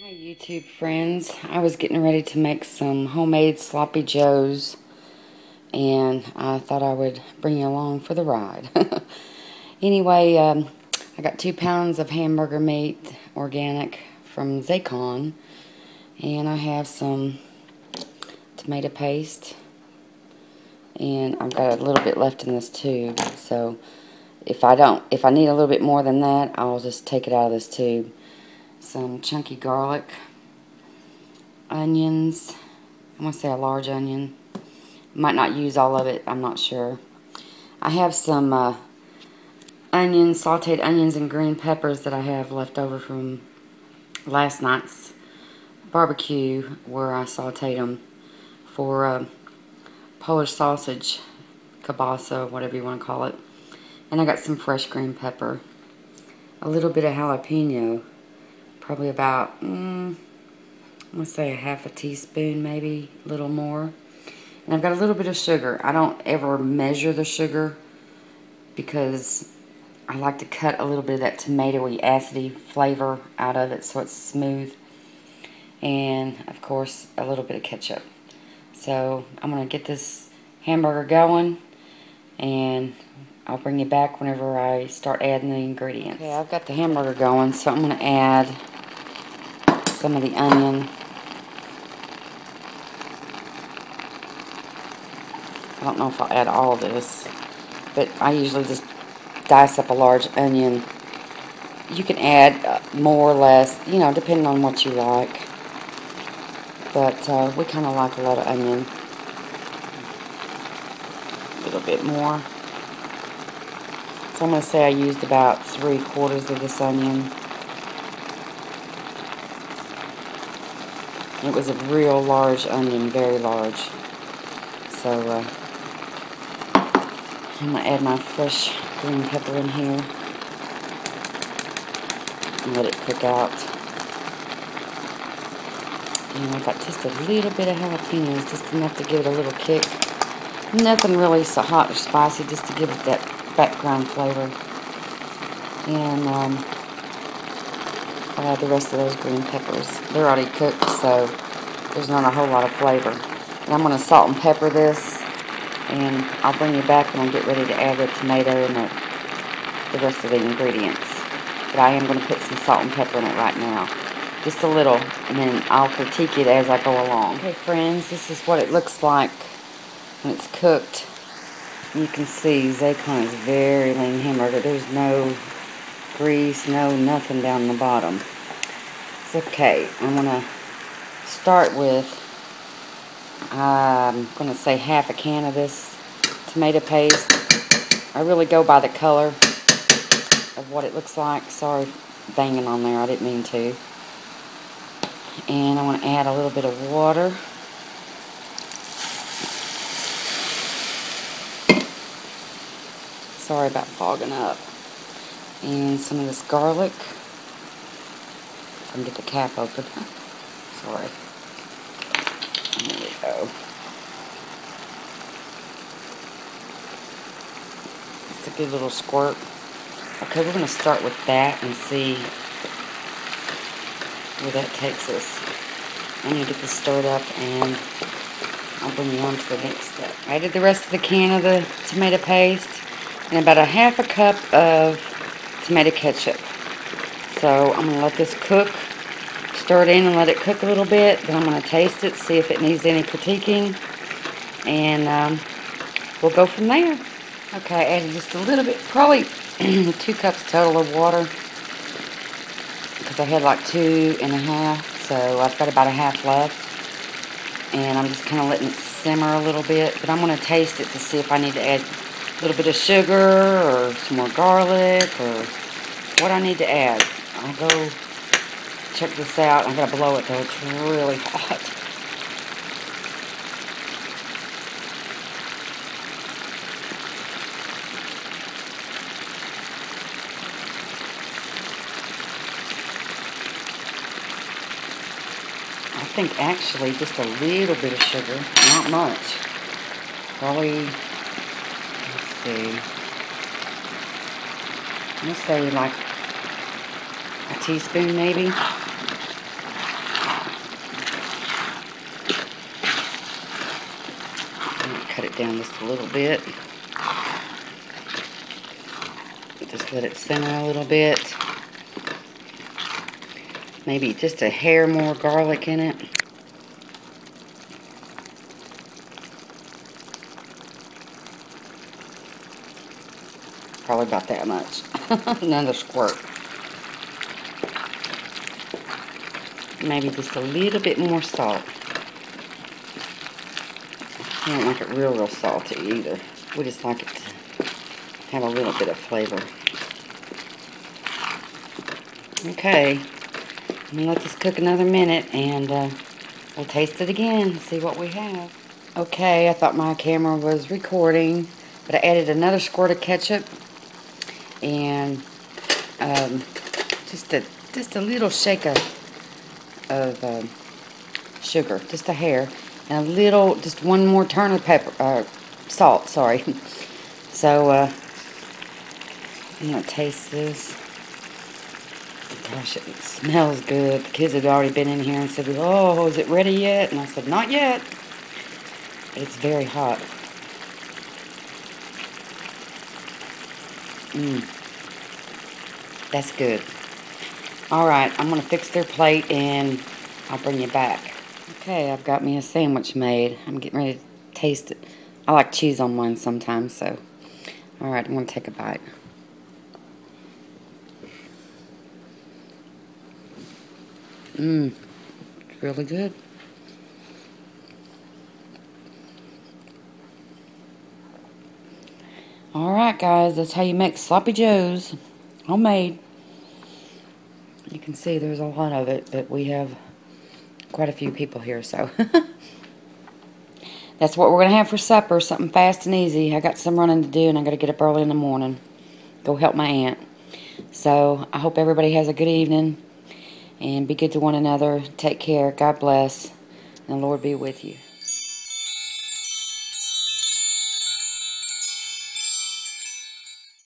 Hi YouTube friends, I was getting ready to make some homemade sloppy joes and I thought I would bring you along for the ride. Anyway, I got 2 pounds of hamburger meat, organic, from Zaycon, and I have some tomato paste, and I've got a little bit left in this tube, so if I need a little bit more than that, I'll just take it out of this tube. Some chunky garlic, onions. I'm going to say a large onion. Might not use all of it, I'm not sure. I have some onions, sauteed onions and green peppers that I have left over from last night's barbecue where I sauteed them for Polish sausage, kielbasa, whatever you want to call it. And I got some fresh green pepper. A little bit of jalapeno, probably about, I'm going to say a half a teaspoon, maybe a little more. And I've got a little bit of sugar. I don't ever measure the sugar because I like to cut a little bit of that tomatoey, acidy flavor out of it so it's smooth. And, of course, a little bit of ketchup. So, I'm going to get this hamburger going, and I'll bring you back whenever I start adding the ingredients. Okay, I've got the hamburger going, so I'm going to add some of the onion. I don't know if I'll add all of this, but I usually just dice up a large onion. You can add more or less, you know, depending on what you like. But we kind of like a lot of onion. A little bit more. So I'm going to say I used about 3/4 of this onion. It was a real large onion, very large. So I'm going to add my fresh green pepper in here and let it cook out. And I got just a little bit of jalapenos, just enough to give it a little kick. Nothing really so hot or spicy, just to give it that background flavor. And I'll add the rest of those green peppers. They're already cooked, so there's not a whole lot of flavor. And I'm going to salt and pepper this, and I'll bring you back when I get ready to add the tomato and the rest of the ingredients. But I am going to put some salt and pepper in it right now. Just a little, and then I'll critique it as I go along. Okay friends, this is what it looks like when it's cooked. You can see Zaycon is very lean hamburger. There's no grease, no nothing down the bottom. It's okay. I'm going to start with, I'm going to say half a can of this tomato paste. I really go by the color of what it looks like. Sorry, banging on there. I didn't mean to. And I want to add a little bit of water. Sorry about fogging up. And some of this garlic. If I can get the cap open. Sorry. There we go. It's a good little squirt. Okay, we're going to start with that and see where that takes us. I'm going to get this stirred up and I'll bring you on to the next step. I added the rest of the can of the tomato paste and about a half a cup of tomato ketchup. So I'm going to let this cook, stir it in and let it cook a little bit. Then I'm going to taste it, see if it needs any critiquing, and we'll go from there. Okay, I added just a little bit, probably 2 cups total of water, because I had like 2.5, so I've got about a half left. And I'm just kind of letting it simmer a little bit, but I'm going to taste it to see if I need to add a little bit of sugar or some more garlic or what I need to add. I'll go check this out. I gotta blow it though, it's really hot. I think actually just a little bit of sugar, not much. Probably, let's see, I'm gonna say like a teaspoon maybe. down just a little bit. Just let it simmer a little bit. Maybe just a hair more garlic in it. Probably about that much. Another squirt. Maybe just a little bit more salt. I don't like it real salty either. We just like it to have a little bit of flavor. Okay, I'm going to let this cook another minute and we'll taste it again and see what we have. Okay, I thought my camera was recording, but I added another squirt of ketchup and just a little shake of sugar, just a hair, and a little, just one more turn of pepper, salt, sorry. So, I'm going to taste this. Gosh, it smells good. The kids had already been in here and said, oh, is it ready yet? And I said, not yet. But it's very hot. That's good. Alright, I'm going to fix their plate and I'll bring you back. Okay, I've got me a sandwich made. I'm getting ready to taste it. I like cheese on mine sometimes, so. Alright, I'm going to take a bite. It's really good. Alright guys, that's how you make sloppy joes. Homemade. You can see there's a lot of it, but we have quite a few people here, so. That's what we're going to have for supper, something fast and easy. I got some running to do, and I got to get up early in the morning. Go help my aunt. So, I hope everybody has a good evening. And be good to one another. Take care. God bless. And the Lord be with you.